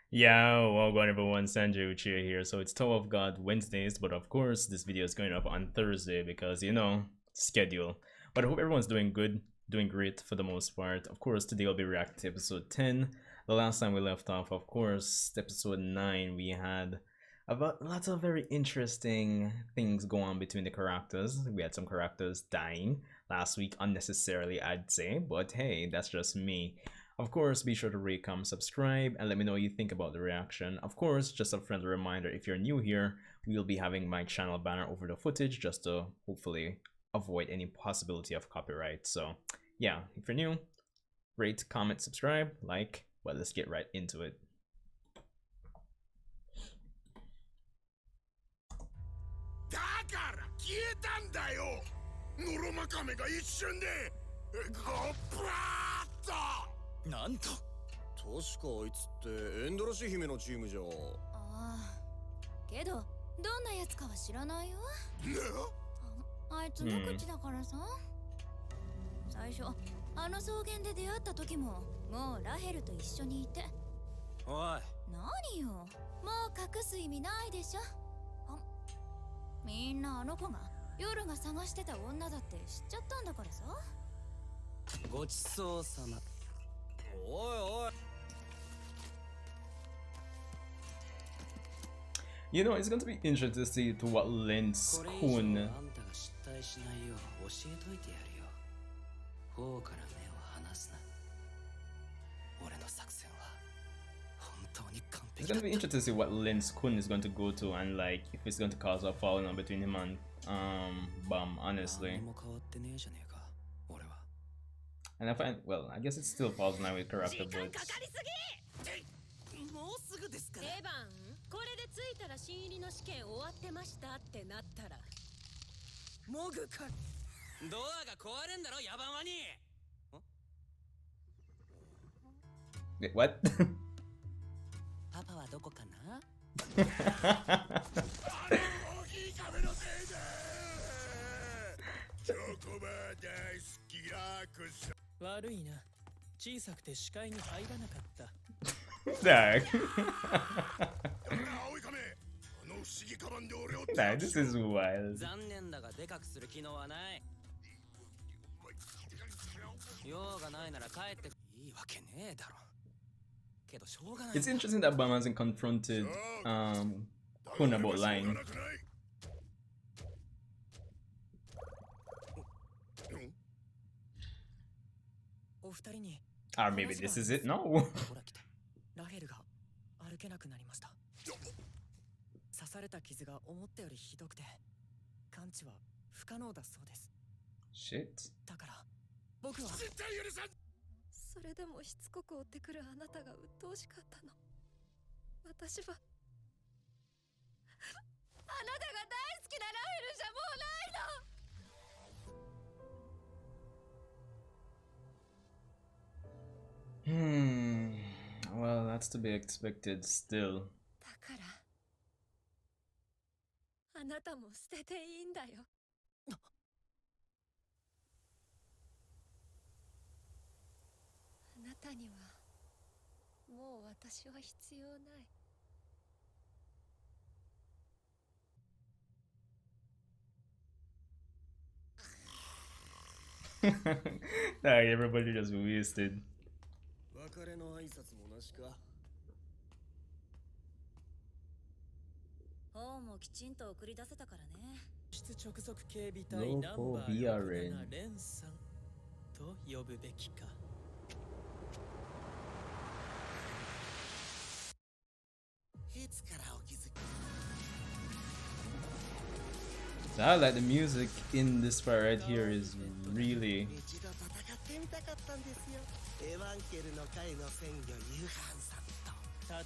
Yeah, well, going everyone, Sanjay Uchiha here. So it's Toe of God Wednesdays, but of course, this video is going up on Thursday because, schedule. But I hope everyone's doing good, doing great for the most part. Of course, today I'll be reacting to episode 10. The last time we left off, of course, episode 9, we had about lots of very interesting things go on between the characters. We had some characters dying last week unnecessarily, I'd say, but hey, that's just me. Of course, be sure to rate, comment, subscribe, and let me know what you think about the reaction. Of course, just a friendly reminder, if you're new here, we will be having my channel banner over the footage just to hopefully avoid any possibility of copyright. So yeah, if you're new, rate, comment, subscribe, like, but let's get right into it. だから消えたんだよ。ノロマカメが一瞬でゴブラーッと。なんと。確かあいつってエンドラシ姫のチームじゃ。ああ。けどどんなやつかは知らないよ。あいつ無口だからさ。最初あの草原で出会った時ももうラヘルと一緒にいて。おい。何よ。もう隠す意味ないでしょ。みんなあの子が夜が探してた女だって知っちゃったんだからさ。ごちそうさま。おいおい。You know, it's going to be interesting to see to what lens Kun. It's going to be interesting to see what lens Kun is going to go to and like if it's going to cause a falling out between him and Bam, honestly. And I find, well, I guess it still falls in line with character books. これで着いたら新入りの試験終わってましたってなったらモグかドアが壊れんだろヤバワニ。 Wait, what? パパはどこかな。悪いな。小さくて視界に入らなかった。Dang. Nah, this is wild. It's interesting that Bam hasn't confronted Kun about lying. Or maybe this is it? No. ラヘルが歩けなくなりました。刺された傷が思ったよりひどくて完治は不可能だそうです。 Shit. だから僕は絶対許さん。それでもしつこく追ってくるあなたが鬱陶しかったの。私はあなたが大好きなラヘルじゃもうないの。 Well, that's to be expected still. だからあなたも捨てていいんだよ。あなたにはもう私は必要ない。 Everybody just wasted. 別れの挨拶もなしか。本もきちんと送り出せたからね。出直属警備隊ナンバー6レンさんと呼ぶべきか。いつからお気づき。 So I like the music in this part right here is really. 一度戦ってみたかったんですよ。エヴァンケルの会の鮮魚ユハンさんと戦う。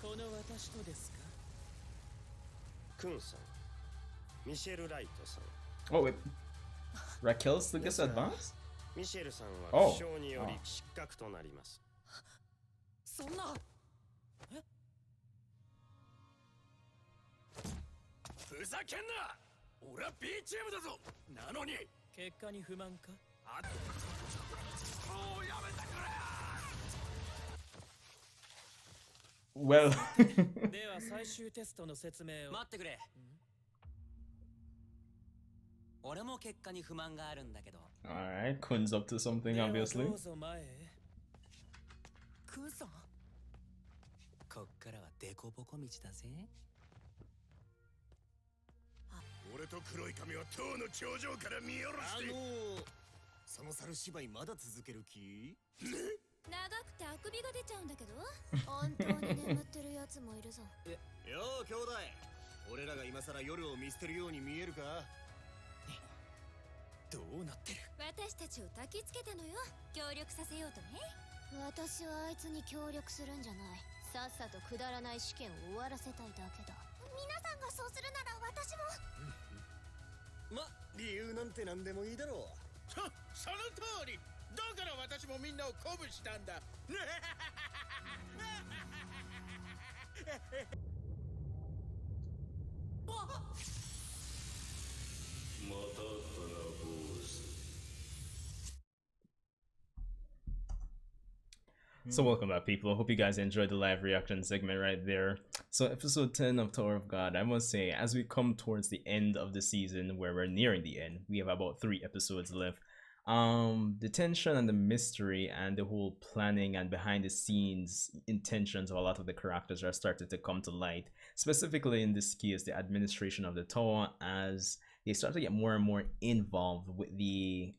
この私とですか。クンさん、ミシェル・ライトさん。 Oh wait, Raquel still gets advanced? ミシェルさんは負傷により失格となります。そんな。ふざけんな。俺は B チームだぞ。なのに結果に不満か？もうやめてくれ。 Well. では最終テストの説明を。待ってくれ。俺も結果に不満があるんだけど。Alright, Kun's up to something では obviously. どうぞ前へ。クーさん、こっからはデコボコ道だぜ。俺と黒い髪は塔の頂上から見下ろしてその猿芝居まだ続ける気？長くてあくびが出ちゃうんだけど本当に眠ってるやつもいるぞ。よう兄弟、俺らが今さら夜を見捨てるように見えるか？どうなってる？私たちを焚きつけたのよ。協力させようとね。私はあいつに協力するんじゃない。さっさとくだらない試験を終わらせたいだけだ。皆さんがそうするなら私も。ま、理由なんて何でもいいだろう。その通り。だから私もみんなを鼓舞したんだ。So welcome back, people. I hope you guys enjoyed the live reaction segment right there. So episode 10 of Tower of God, I must say, as we come towards the end of the season, where we're nearing the end, we have about 3 episodes left. The tension and the mystery and the whole planning and behind the scenes intentions of a lot of the characters are started to come to light. Specifically in this case, the administration of the tower, as they start to get more and more involved with the,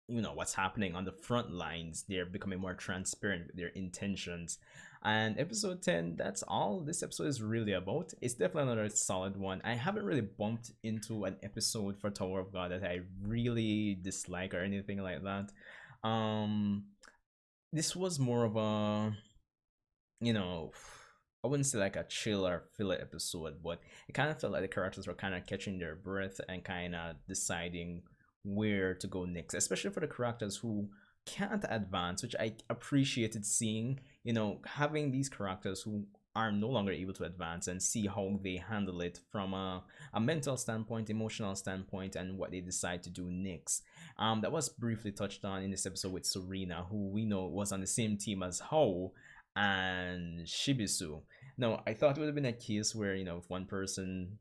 you know, what's happening on the front lines. They're becoming more transparent with their intentions. And episode 10, that's all this episode is really about. It's definitely another solid one. I haven't really bumped into an episode for Tower of God that I really dislike or anything like that. This was more of a, you know, I wouldn't say like a chill or filler episode, but it kind of felt like the characters were kind of catching their breath and kind of deciding where to go next, especially for the characters who can't advance, which I appreciated seeing, you know, having these characters who are no longer able to advance and see how they handle it from a mental standpoint, emotional standpoint, and what they decide to do next. That was briefly touched on in this episode with Serena, who we know was on the same team as Hou and Shibisu. Now, I thought it would have been a case where, you know, if one person,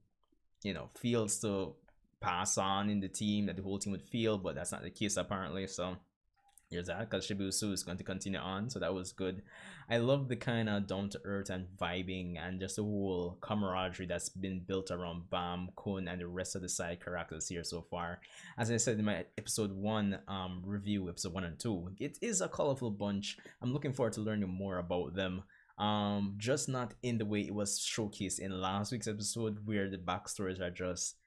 you know, feels to pass on in the team, that the whole team would feel, but that's not the case apparently. So here's that, because Shibusu is going to continue on, so that was good. I love the kind of down to earth and vibing and just the whole camaraderie that's been built around Bam, Kun, and the rest of the side characters here so far. As I said in my episode 1 review, episode 1 and 2, it is a colorful bunch. I'm looking forward to learning more about them. Just not in the way it was showcased in last week's episode, where the backstories are just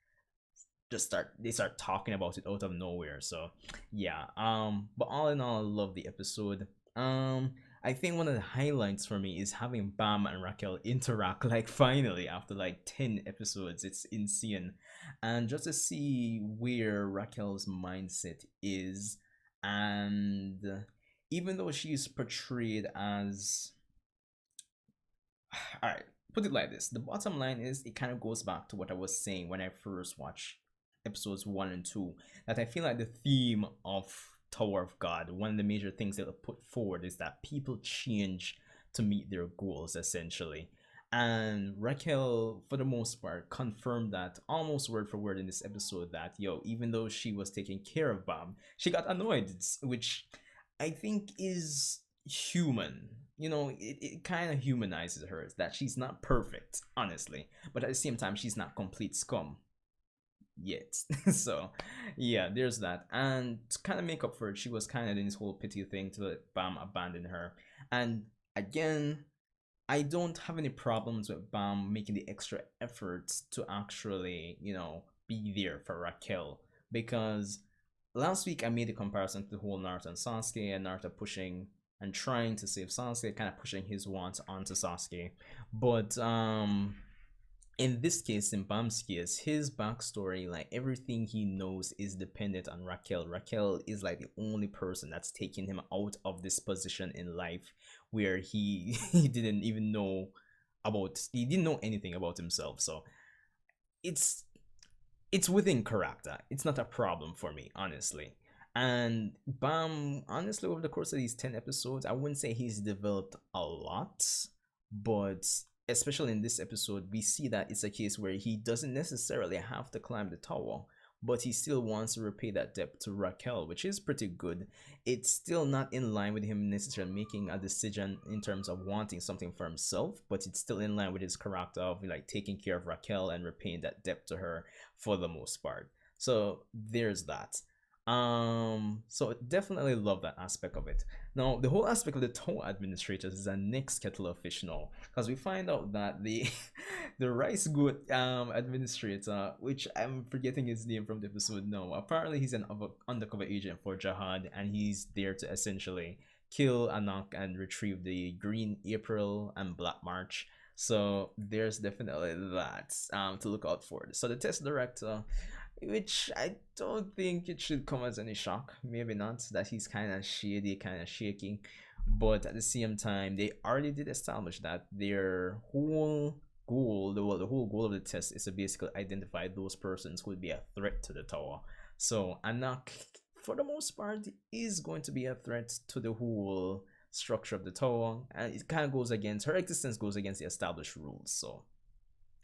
start talking about it out of nowhere. So yeah, but all in all, I love the episode. I think one of the highlights for me is having Bam and Raquel interact, like finally after like 10 episodes. It's insane. And just to see where Raquel's mindset is, and even though she's portrayed as, all right, put it like this, the bottom line is it kind of goes back to what I was saying when I first watched episodes 1 and 2, that I feel like the theme of Tower of God, one of the major things that were put forward, is that people change to meet their goals essentially. And Raquel, for the most part, confirmed that almost word for word in this episode, that even though she was taking care of Bam, she got annoyed, which I think is human. You know, it kind of humanizes her, that she's not perfect, honestly, but at the same time she's not complete scum yet. So yeah, there's that. And to kind of make up for it, she was kind of in this whole pity thing to let Bam abandon her. And again, I don't have any problems with Bam making the extra efforts to actually, you know, be there for Raquel, because last week I made a comparison to the whole Naruto and Sasuke, and Naruto pushing and trying to save Sasuke, kind of pushing his wants onto Sasuke. But in this case, in Bam's case, his backstory, like everything he knows, is dependent on Raquel. Raquel is like the only person that's taking him out of this position in life where he didn't even know about, he didn't know anything about himself. So it's it's within character. It's not a problem for me, honestly. And Bam, honestly, over the course of these 10 episodes, I wouldn't say he's developed a lot, but especially in this episode, we see that it's a case where he doesn't necessarily have to climb the tower, but he still wants to repay that debt to Raquel, which is pretty good. It's still not in line with him necessarily making a decision in terms of wanting something for himself, but it's still in line with his character of like taking care of Raquel and repaying that debt to her for the most part. So there's that. So definitely love that aspect of it. Now, the whole aspect of the tow administrators is a next kettle of fish now, because we find out that the the rice goat administrator, which I'm forgetting his name from the episode now, apparently he's an undercover agent for Jihad, and he's there to essentially kill Anak and retrieve the Green April and Black March. So there's definitely that to look out for. So the test director, which I don't think it should come as any shock, maybe not, that he's kind of shady, kind of shaky, but at the same time they already did establish that their whole goal, the whole goal of the test is to basically identify those persons who would be a threat to the tower. So Anak, for the most part, is going to be a threat to the whole structure of the tower, and it kind of goes against her existence, goes against the established rules. So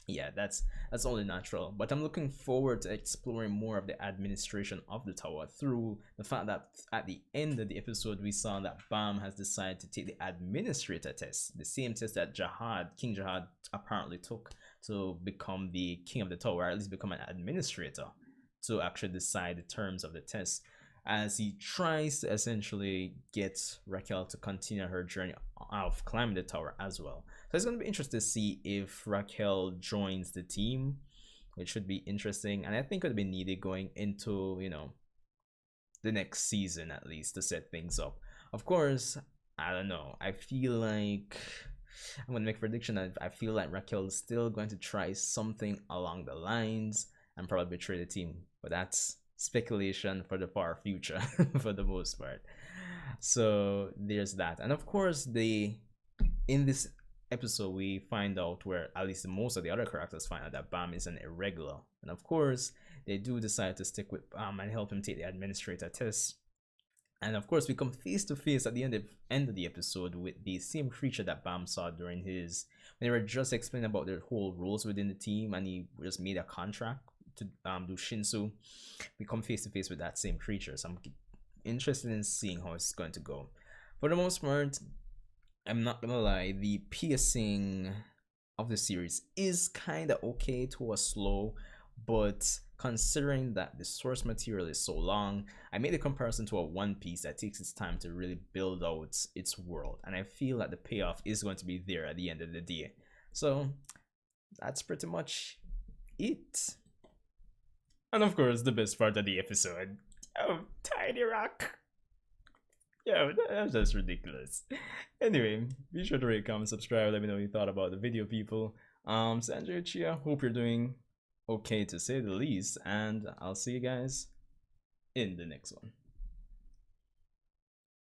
yeah, that's only natural. But I'm looking forward to exploring more of the administration of the tower through the fact that at the end of the episode we saw that Bam has decided to take the administrator test, the same test that King Jihad apparently took to become the king of the tower, or at least become an administrator, to actually decide the terms of the test, as he tries to essentially get Raquel to continue her journey of climbing the tower as well. So it's going to be interesting to see if Raquel joins the team, which should be interesting, and I think it would be needed going into, you know, the next season at least, to set things up. Of course, I don't know. I feel like I'm gonna make a prediction that I feel like Raquel is still going to try something along the lines and probably betray the team, but that's speculation for the far future for the most part. So there's that. And of course, in this episode we find out, where at least most of the other characters find out, that Bam is an irregular, and of course they do decide to stick with Bam and help him take the administrator test. And of course we come face to face at the end of the episode with the same creature that Bam saw during his, when they were just explaining about their whole roles within the team, and he just made a contract to do Shinsu. We come face to face with that same creature, so I'm interested in seeing how it's going to go. For the most part, I'm not gonna lie, the pacing of the series is kind of okay to a slow, but considering that the source material is so long, I made a comparison to a One Piece that takes its time to really build out its world, and I feel that the payoff is going to be there at the end of the day. So that's pretty much it. And of course, the best part of the episode, oh, Tiny Rock. Yeah, that's just ridiculous. Anyway, be sure to rate, comment, subscribe. Let me know what you thought about the video, people. Sanjay Chia, hope you're doing okay, to say the least, and I'll see you guys in the next one.